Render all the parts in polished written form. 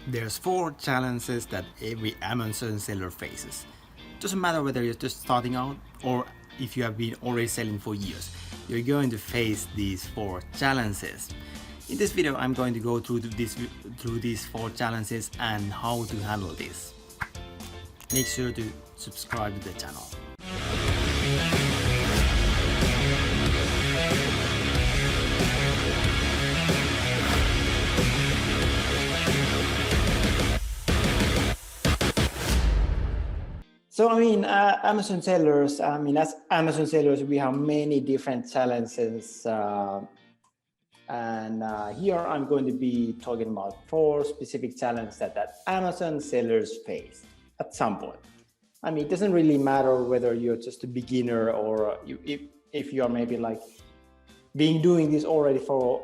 There's 4 challenges that every Amazon seller faces. Doesn't matter whether you're just starting out or if you have been already selling for years, you're going to face these 4 challenges. In this video, I'm going to go through these 4 challenges and how to handle this. Make sure to subscribe to the channel. So Amazon sellers, as Amazon sellers, we have many different challenges. Here I'm going to be talking about 4 specific challenges that Amazon sellers face at some point. It doesn't really matter whether you're just a beginner or if you are maybe like doing this already for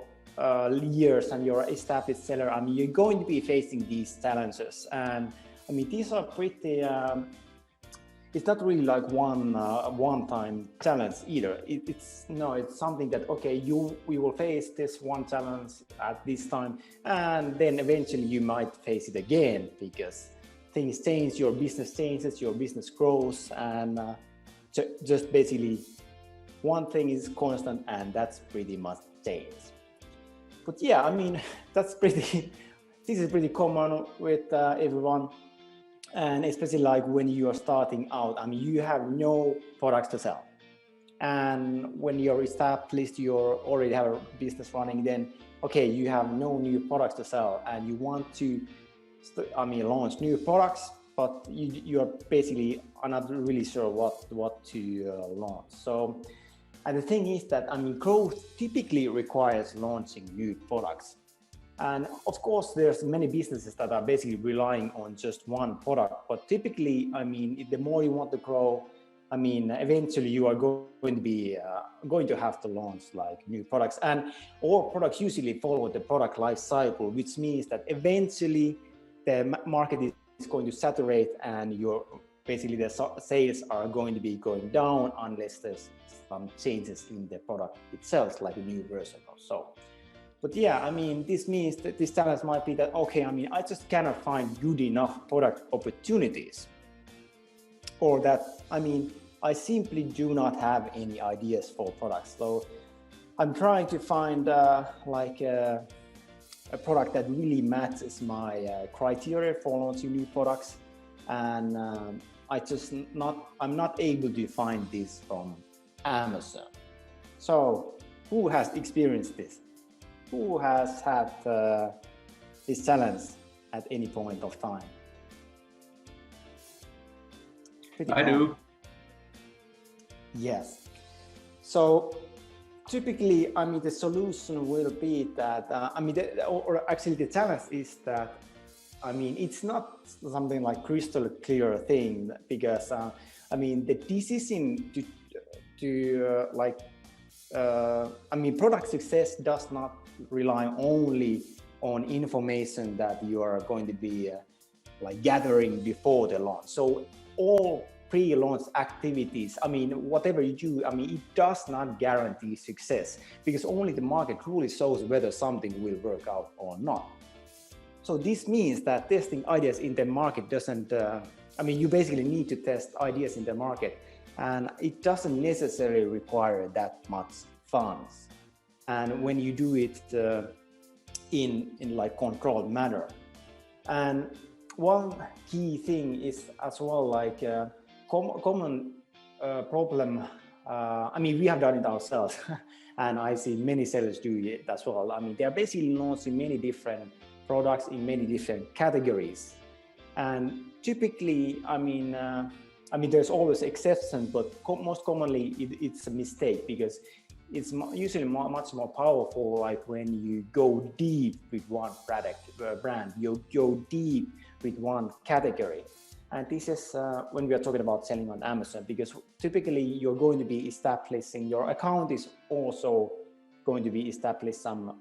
years and you're an established seller. You're going to be facing these challenges. And these are pretty, it's not really like one-time challenge either. It's something that, okay, we will face this one challenge at this time, and then eventually you might face it again because things change, your business changes, your business grows, and just basically one thing is constant, and that's pretty much change. But yeah, that's pretty. This is pretty common with everyone. And especially like when you are starting out, you have no products to sell. And when you're established, you already have a business running, then, okay, you have no new products to sell and you want to, launch new products, but you're basically not really sure what to launch. So, and the thing is that, growth typically requires launching new products. And of course, there's many businesses that are basically relying on just one product. But typically, the more you want to grow, eventually you are going to be going to have to launch like new products. And all products usually follow the product life cycle, which means that eventually the market is going to saturate and basically the sales are going to be going down unless there's some changes in the product itself, like a new version or so. But yeah, this means that this challenge might be that, okay, I just cannot find good enough product opportunities. Or that, I simply do not have any ideas for products. So I'm trying to find a product that really matches my criteria for launching new products. And I'm not able to find this from Amazon. So who has experienced this? Who has had this challenge at any point of time? I do. Yes. So typically, the solution will be that, or actually the challenge is that, it's not something like crystal clear thing because, the decision product success does not rely only on information that you are going to be gathering before the launch. So all pre-launch activities, whatever you do, it does not guarantee success because only the market truly shows whether something will work out or not. So this means that testing ideas in the market doesn't, you basically need to test ideas in the market, and it doesn't necessarily require that much funds. And when you do it in like controlled manner. And one key thing is as well like common problem. We have done it ourselves, and I see many sellers do it as well. They are basically launching many different products in many different categories, and typically, there's always exceptions, but most commonly it's a mistake because it's usually much more powerful like when you go deep with one brand, you go deep with one category. And this is when we are talking about selling on Amazon, because typically you're going to be establishing, your account is also going to be established some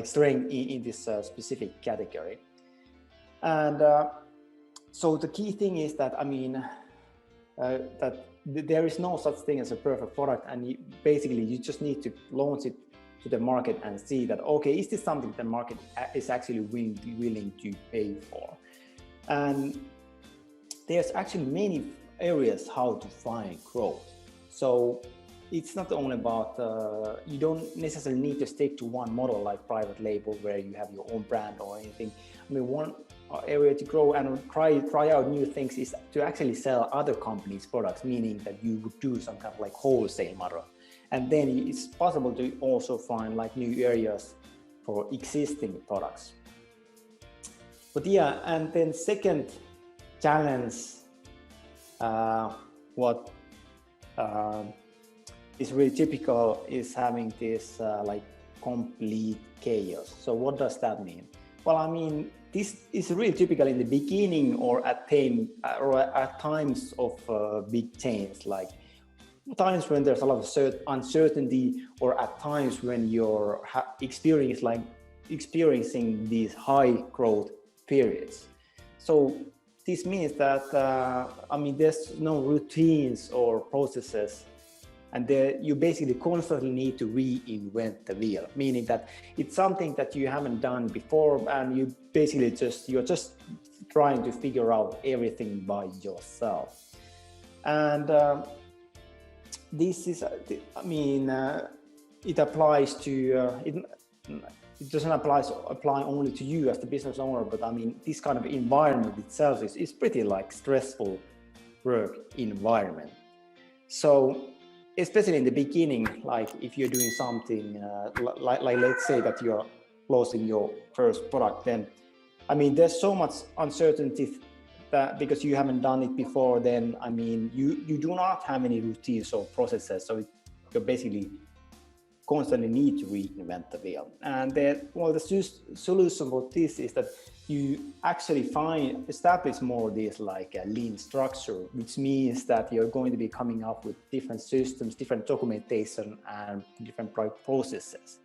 strength in this specific category. And so the key thing is that, that there is no such thing as a perfect product, and basically you just need to launch it to the market and see that, okay, is this something the market is actually willing to pay for? And there's actually many areas how to find growth. So it's not only about, you don't necessarily need to stick to one model like private label where you have your own brand or anything. I mean, one area to grow and try out new things is to actually sell other companies' products, meaning that you would do some kind of like wholesale model. And then it's possible to also find like new areas for existing products. But yeah, and then second challenge, what is really typical is having this like complete chaos. So what does that mean? Well, I mean, this is really typical in the beginning or at times of big change, like times when there's a lot of uncertainty, or at times when you're experiencing these high growth periods. So this means that, I mean, there's no routines or processes, and you basically constantly need to reinvent the wheel, meaning that it's something that you haven't done before, and you basically you're just trying to figure out everything by yourself. And this is, I mean, it applies to, it doesn't apply only to you as the business owner, but I mean, this kind of environment itself is pretty like stressful work environment. So especially in the beginning, like if you're doing something like let's say that you're launching your first product, then I mean, there's so much uncertainty that because you haven't done it before, then I mean, you do not have any routines or processes, so you basically constantly need to reinvent the wheel. And then, well, the solution for this is that you actually establish more this like a lean structure, which means that you're going to be coming up with different systems, different documentation, and different processes.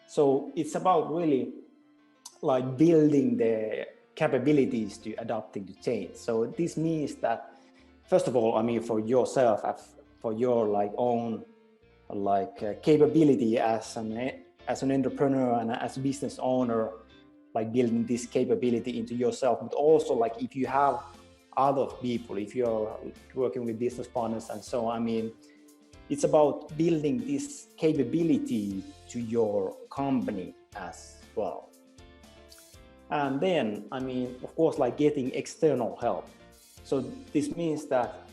So it's about really like building the capabilities to adapting to change. So this means that, first of all, I mean, for yourself, for your like own like capability as an entrepreneur and as a business owner, like building this capability into yourself, but also like if you have other people, if you're working with business partners and so on, I mean, it's about building this capability to your company as well. And then, I mean, of course, like getting external help. So this means that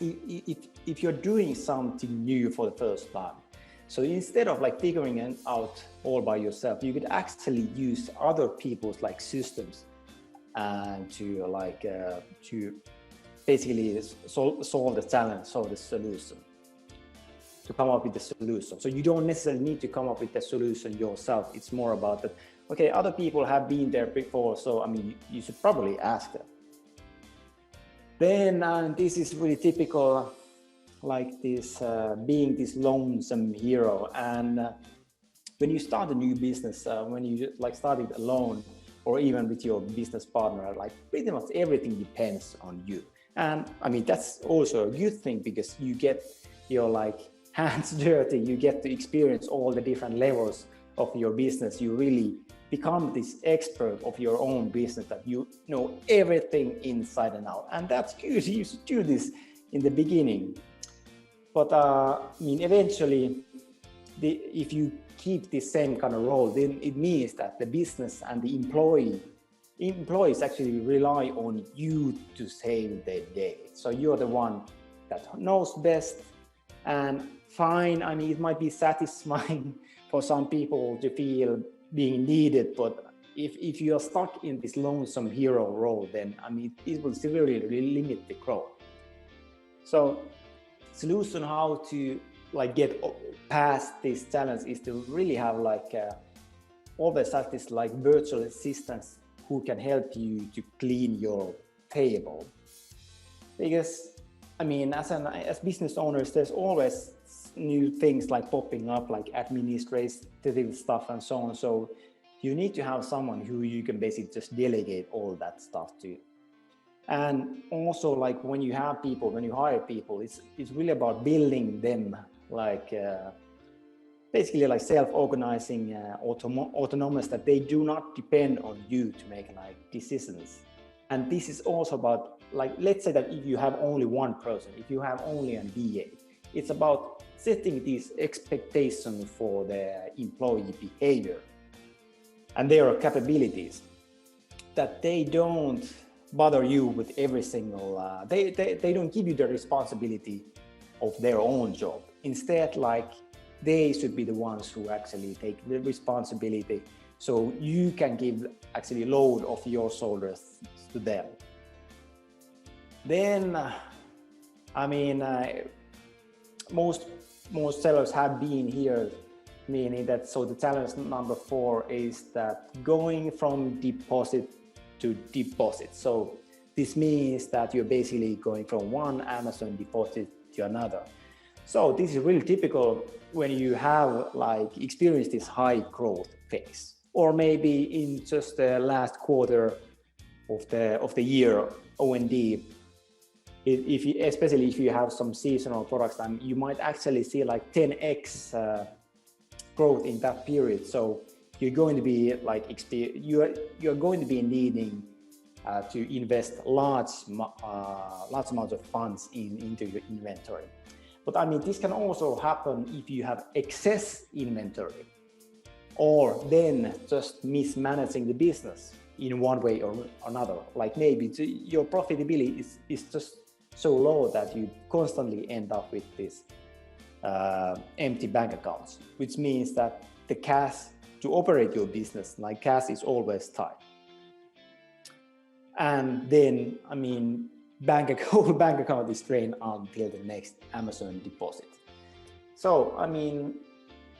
if you're doing something new for the first time, so instead of like figuring it out all by yourself, you could actually use other people's like systems and to like to basically solve the challenge, solve the solution, to come up with the solution. So you don't necessarily need to come up with the solution yourself. It's more about that, okay, other people have been there before, so I mean, you should probably ask them. Then this is really typical, like this being this lonesome hero. And when you start a new business, when you like started alone or even with your business partner, like pretty much everything depends on you. And I mean, that's also a good thing because you get your like hands dirty, you get to experience all the different levels of your business. You really become this expert of your own business, that you know everything inside and out. And that's good, you should do this in the beginning. But I mean, eventually, if you keep the same kind of role, then it means that the business and the employees actually rely on you to save the day. So you're the one that knows best. And fine, I mean, it might be satisfying for some people to feel being needed, but if you're stuck in this lonesome hero role, then I mean, it will severely limit the growth. So solution how to like get past this challenge is to really have like always have this like virtual assistants who can help you to clean your table. Because I mean, as business owners, there's always new things like popping up, like administrative stuff and so on. So you need to have someone who you can basically just delegate all that stuff to. And also, like when you have people, when you hire people, it's really about building them like basically like self-organizing, autonomous, that they do not depend on you to make like decisions. And this is also about, like, let's say that if you have only one person, if you have only an BA, it's about setting these expectations for the employee behavior and their capabilities, that they don't bother you with every single, they don't give you the responsibility of their own job. Instead, like, they should be the ones who actually take the responsibility, so you can give actually load off your shoulders to them. Then, most sellers have been here, meaning that, so the challenge number 4 is that going from deposit to deposit. So this means that you're basically going from one Amazon deposit to another. So this is really typical when you have like experienced this high growth phase, or maybe in just the last quarter of the year O&D. Especially if you have some seasonal products, then you might actually see like 10x growth in that period. So you're going to be like you're going to be needing to invest large amounts of funds into your inventory. But I mean, this can also happen if you have excess inventory, or then just mismanaging the business in one way or another. Like maybe your profitability is just so low that you constantly end up with this empty bank accounts, which means that the cash to operate your business, like cash, is always tight. And then, I mean, whole bank account is drained until the next Amazon deposit. So, I mean,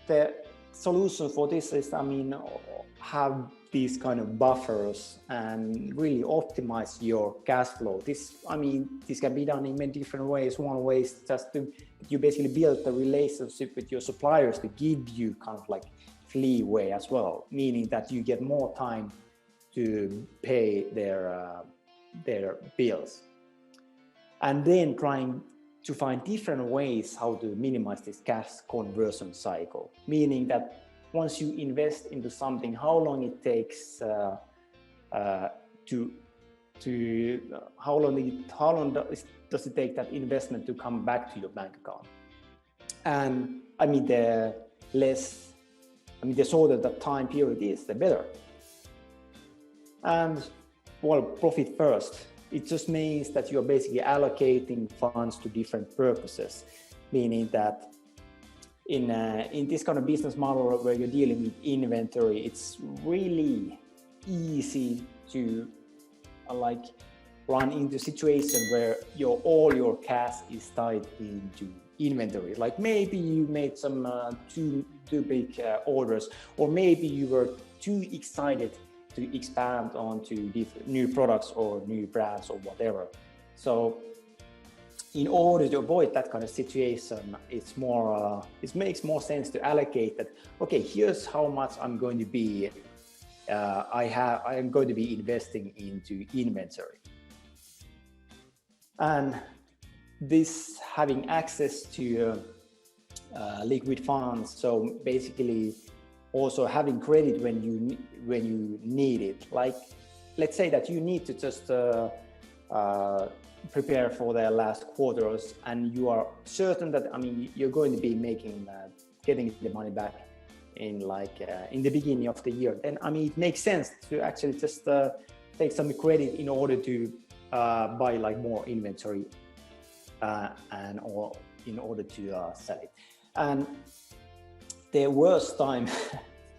the solution for this is, I mean, have these kind of buffers and really optimize your cash flow. This can be done in many different ways. One way is just you basically build the relationship with your suppliers to give you kind of like leeway as well, meaning that you get more time to pay their bills. And then trying to find different ways how to minimize this cash conversion cycle, meaning that once you invest into something, how long it takes how long does it take that investment to come back to your bank account? And I mean, the shorter the time period is, the better. And well, profit first. It just means that you're basically allocating funds to different purposes, meaning that in this kind of business model where you're dealing with inventory, it's really easy to like run into a situation where all your cash is tied into inventory. Like maybe you made some too big orders, or maybe you were too excited to expand onto different new products or new brands or whatever. So in order to avoid that kind of situation, it's more it makes more sense to allocate that. Okay, here's how much I'm going to be I am going to be investing into inventory. And this having access to liquid funds, so basically also having credit when you need it. Like, let's say that you need to just prepare for the last quarters, and you are certain that you're going to be getting the money back in the beginning of the year. Then it makes sense to actually just take some credit in order to buy like more inventory or in order to sell it. And the worst time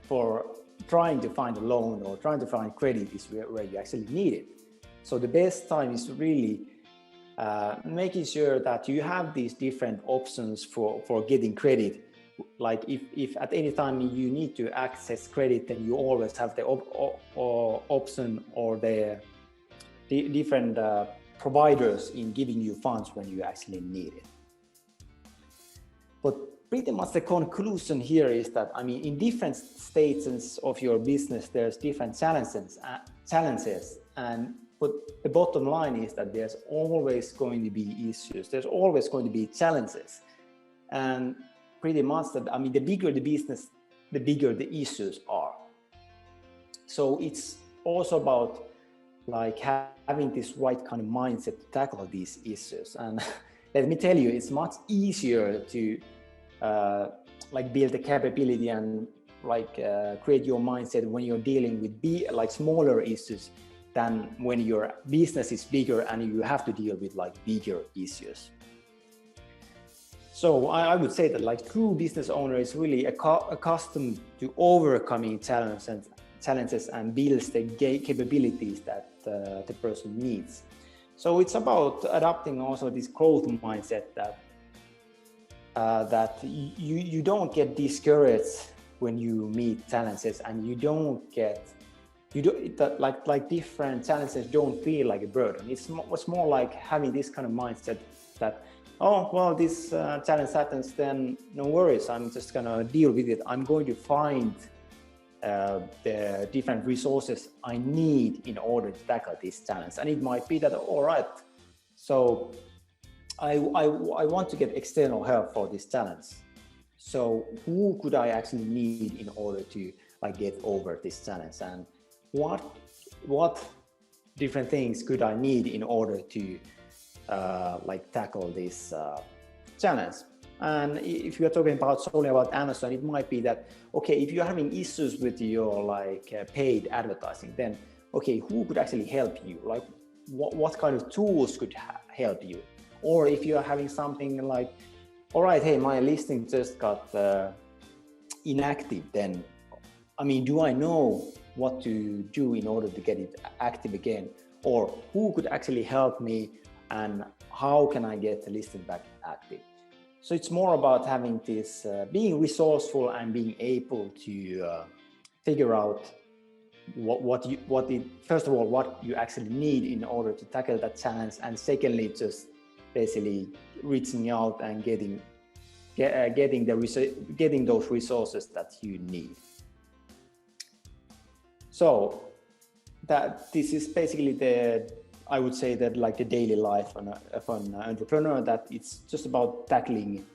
for trying to find a loan or trying to find credit is where you actually need it. So the best time is really making sure that you have these different options for getting credit. Like if at any time you need to access credit, then you always have the option or the different providers in giving you funds when you actually need it. But pretty much the conclusion here is that in different stages of your business, there's different challenges, but the bottom line is that there's always going to be issues. There's always going to be challenges, and pretty much that, I mean, the bigger the business, the bigger the issues are. So it's also about like having this right kind of mindset to tackle these issues. And let me tell you, it's much easier to like build the capability and like create your mindset when you're dealing with like smaller issues than when your business is bigger and you have to deal with like bigger issues. So I would say that like true business owner is really accustomed to overcoming challenges and builds the capabilities that the person needs. So it's about adopting also this growth mindset that you don't get discouraged when you meet challenges, and you don't like different challenges don't feel like a burden. It's more like having this kind of mindset that, oh, well, this challenge happens, then no worries, I'm just gonna deal with it. I'm going to find the different resources I need in order to tackle this challenge. And it might be that, all right, so I want to get external help for this challenge. So who could I actually need in order to like get over this challenge? And what different things could I need in order to like tackle this challenge? And if you're talking about solely about Amazon, it might be that, okay, if you're having issues with your like paid advertising, then okay, who could actually help you? Like what kind of tools could help you? Or if you're having something like, all right, hey, my listing just got inactive, then I mean, do I know what to do in order to get it active again? Or who could actually help me, and how can I get the listing back active? So it's more about having this, being resourceful and being able to figure out first of all, what you actually need in order to tackle that challenge, and secondly, just basically reaching out and getting those resources that you need. So that this is basically I would say that like the daily life of an entrepreneur, that it's just about tackling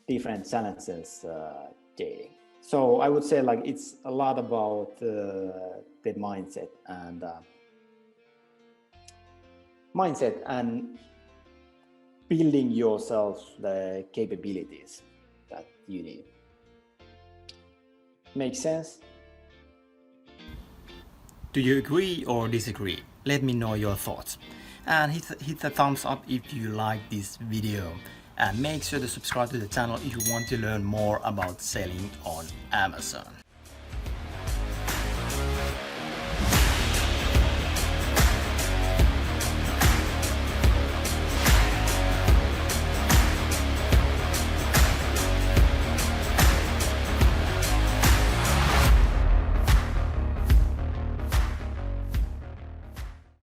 different challenges daily. So I would say like it's a lot about the mindset and building yourself the capabilities that you need. Make sense? Do you agree or disagree? Let me know your thoughts. And hit the thumbs up if you like this video. And make sure to subscribe to the channel if you want to learn more about selling on Amazon.